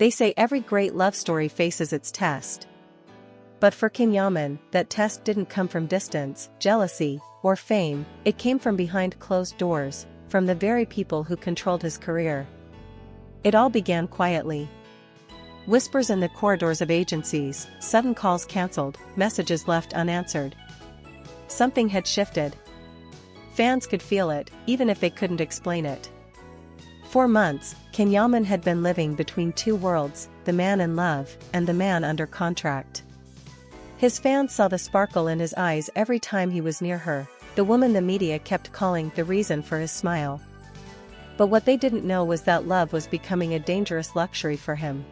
They say every great love story faces its test. But for King Yaman, that test didn't come from distance, jealousy, or fame, it came from behind closed doors, from the very people who controlled his career. It all began quietly. Whispers in the corridors of agencies, sudden calls cancelled, messages left unanswered. Something had shifted. Fans could feel it, even if they couldn't explain it. For months, King Yaman had been living between two worlds, the man in love, and the man under contract. His fans saw the sparkle in his eyes every time he was near her, the woman the media kept calling the reason for his smile. But what they didn't know was that love was becoming a dangerous luxury for him.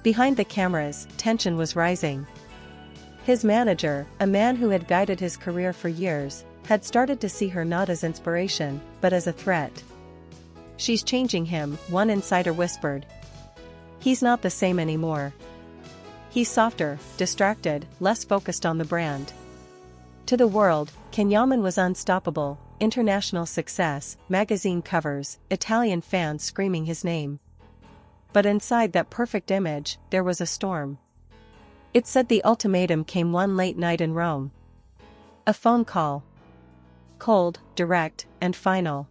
Behind the cameras, tension was rising. His manager, a man who had guided his career for years, had started to see her not as inspiration, but as a threat. "She's changing him," one insider whispered. "He's not the same anymore. He's softer, distracted, less focused on the brand." To the world, King Yaman was unstoppable, international success, magazine covers, Italian fans screaming his name. But inside that perfect image, there was a storm. It said the ultimatum came one late night in Rome. A phone call. Cold, direct, and final.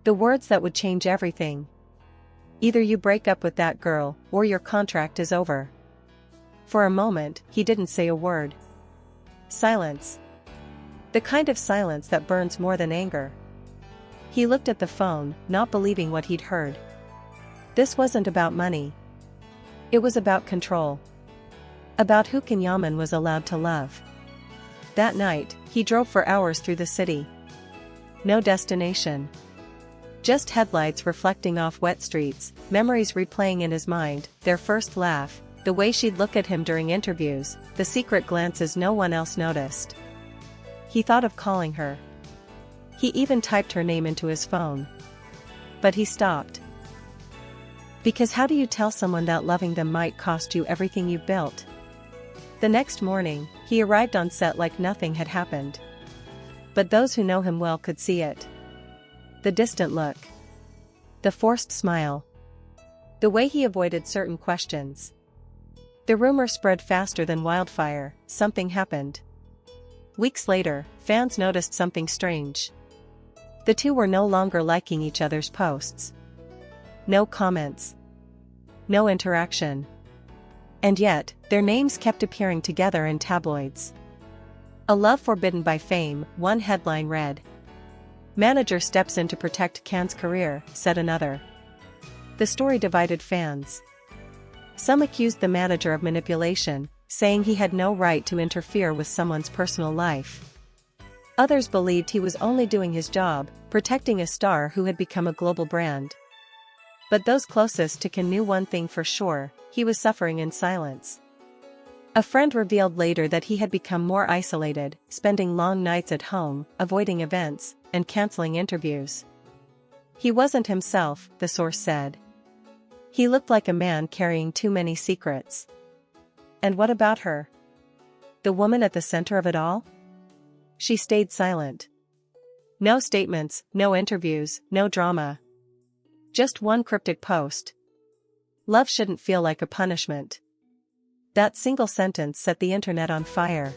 The words that would change everything. "Either you break up with that girl, or your contract is over." For a moment, he didn't say a word. Silence. The kind of silence that burns more than anger. He looked at the phone, not believing what he'd heard. This wasn't about money. It was about control. About who King Yaman was allowed to love. That night, he drove for hours through the city. No destination. Just headlights reflecting off wet streets, memories replaying in his mind, their first laugh, the way she'd look at him during interviews, the secret glances no one else noticed. He thought of calling her. He even typed her name into his phone. But he stopped. Because how do you tell someone that loving them might cost you everything you've built? The next morning, he arrived on set like nothing had happened. But those who know him well could see it. The distant look. The forced smile. The way he avoided certain questions. The rumor spread faster than wildfire, something happened. Weeks later, fans noticed something strange. The two were no longer liking each other's posts. No comments. No interaction. And yet, their names kept appearing together in tabloids. "A love forbidden by fame," one headline read. "Manager steps in to protect Can's career," said another. The story divided fans. Some accused the manager of manipulation, saying he had no right to interfere with someone's personal life. Others believed he was only doing his job, protecting a star who had become a global brand. But those closest to Can knew one thing for sure: he was suffering in silence. A friend revealed later that he had become more isolated, spending long nights at home, avoiding events, and canceling interviews. He wasn't himself, the source said. He looked like a man carrying too many secrets. And what about her? The woman at the center of it all? She stayed silent. No statements, no interviews, no drama. Just one cryptic post. "Love shouldn't feel like a punishment." That single sentence set the internet on fire.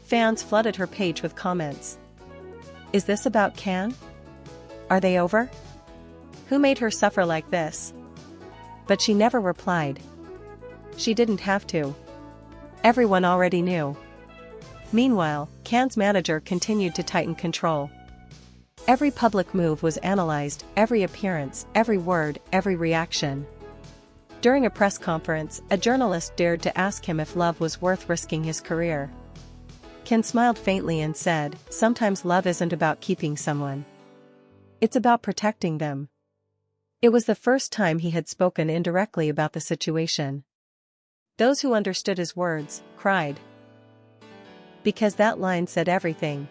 Fans flooded her page with comments. Is this about Can? Are they over? Who made her suffer like this? But she never replied. She didn't have to. Everyone already knew. Meanwhile, Can's manager continued to tighten control. Every public move was analyzed, every appearance, every word, every reaction. During a press conference, a journalist dared to ask him if love was worth risking his career. Can smiled faintly and said, "Sometimes love isn't about keeping someone. It's about protecting them." It was the first time he had spoken indirectly about the situation. Those who understood his words cried. Because that line said everything.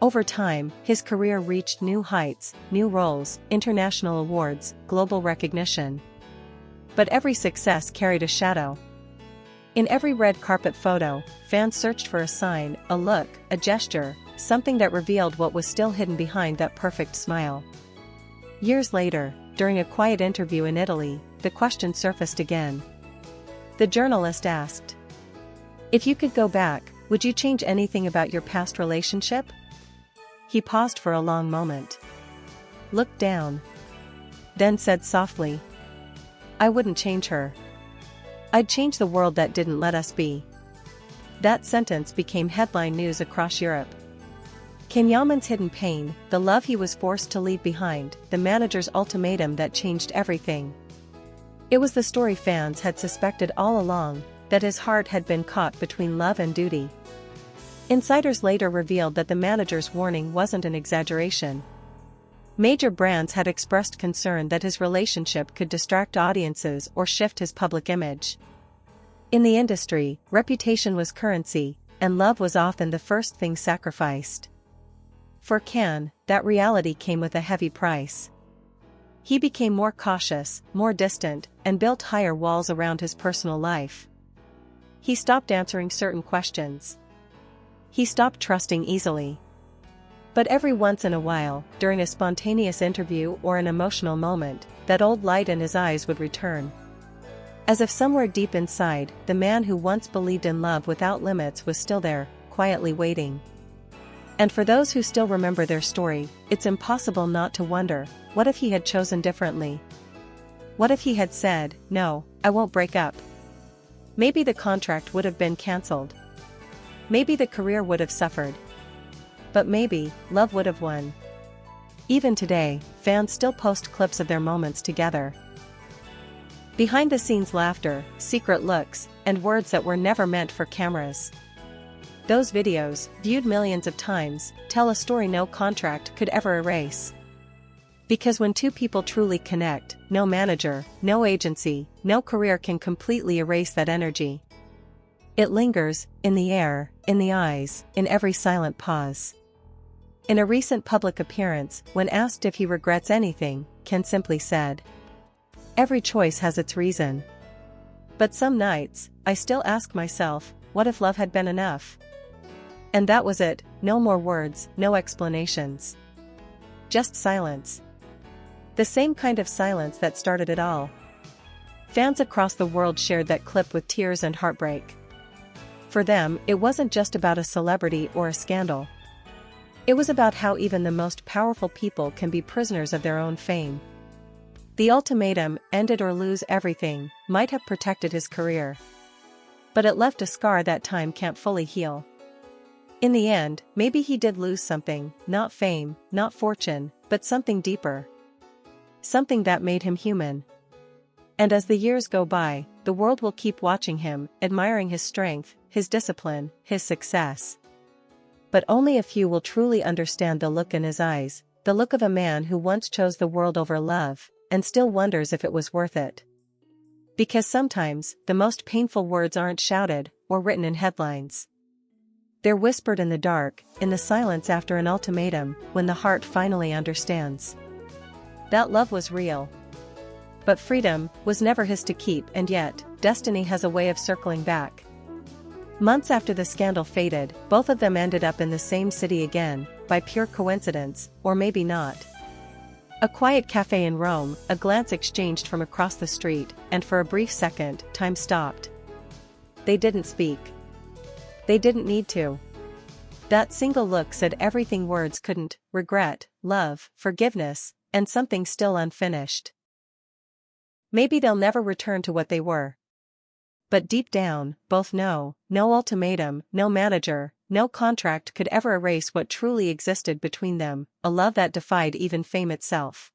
Over time, his career reached new heights, new roles, international awards, global recognition. But every success carried a shadow. In every red carpet photo, fans searched for a sign, a look, a gesture, something that revealed what was still hidden behind that perfect smile. Years later, during a quiet interview in Italy, the question surfaced again. The journalist asked, "If you could go back, would you change anything about your past relationship?" He paused for a long moment. Looked down. Then said softly, "I wouldn't change her. I'd change the world that didn't let us be." That sentence became headline news across Europe. Yaman's hidden pain, the love he was forced to leave behind, the manager's ultimatum that changed everything. It was the story fans had suspected all along, that his heart had been caught between love and duty. Insiders later revealed that the manager's warning wasn't an exaggeration. Major brands had expressed concern that his relationship could distract audiences or shift his public image. In the industry, reputation was currency, and love was often the first thing sacrificed. For Can, that reality came with a heavy price. He became more cautious, more distant, and built higher walls around his personal life. He stopped answering certain questions. He stopped trusting easily. But every once in a while, during a spontaneous interview or an emotional moment, that old light in his eyes would return. As if somewhere deep inside, the man who once believed in love without limits was still there, quietly waiting. And for those who still remember their story, it's impossible not to wonder, what if he had chosen differently? What if he had said, "No, I won't break up"? Maybe the contract would have been cancelled. Maybe the career would have suffered. But maybe, love would have won. Even today, fans still post clips of their moments together. Behind-the-scenes laughter, secret looks, and words that were never meant for cameras. Those videos, viewed millions of times, tell a story no contract could ever erase. Because when two people truly connect, no manager, no agency, no career can completely erase that energy. It lingers, in the air, in the eyes, in every silent pause. In a recent public appearance, when asked if he regrets anything, Can simply said, "Every choice has its reason. But some nights, I still ask myself, what if love had been enough?" And that was it, no more words, no explanations. Just silence. The same kind of silence that started it all. Fans across the world shared that clip with tears and heartbreak. For them, it wasn't just about a celebrity or a scandal. It was about how even the most powerful people can be prisoners of their own fame. The ultimatum, "end it or lose everything," might have protected his career. But it left a scar that time can't fully heal. In the end, maybe he did lose something, not fame, not fortune, but something deeper. Something that made him human. And as the years go by, the world will keep watching him, admiring his strength, his discipline, his success. But only a few will truly understand the look in his eyes, the look of a man who once chose the world over love, and still wonders if it was worth it. Because sometimes, the most painful words aren't shouted, or written in headlines. They're whispered in the dark, in the silence after an ultimatum, when the heart finally understands. That love was real. But freedom was never his to keep, and yet, destiny has a way of circling back. Months after the scandal faded, both of them ended up in the same city again, by pure coincidence, or maybe not. A quiet cafe in Rome, a glance exchanged from across the street, and for a brief second, time stopped. They didn't speak. They didn't need to. That single look said everything words couldn't: regret, love, forgiveness, and something still unfinished. Maybe they'll never return to what they were. But deep down, both know, no ultimatum, no manager, no contract could ever erase what truly existed between them, a love that defied even fame itself.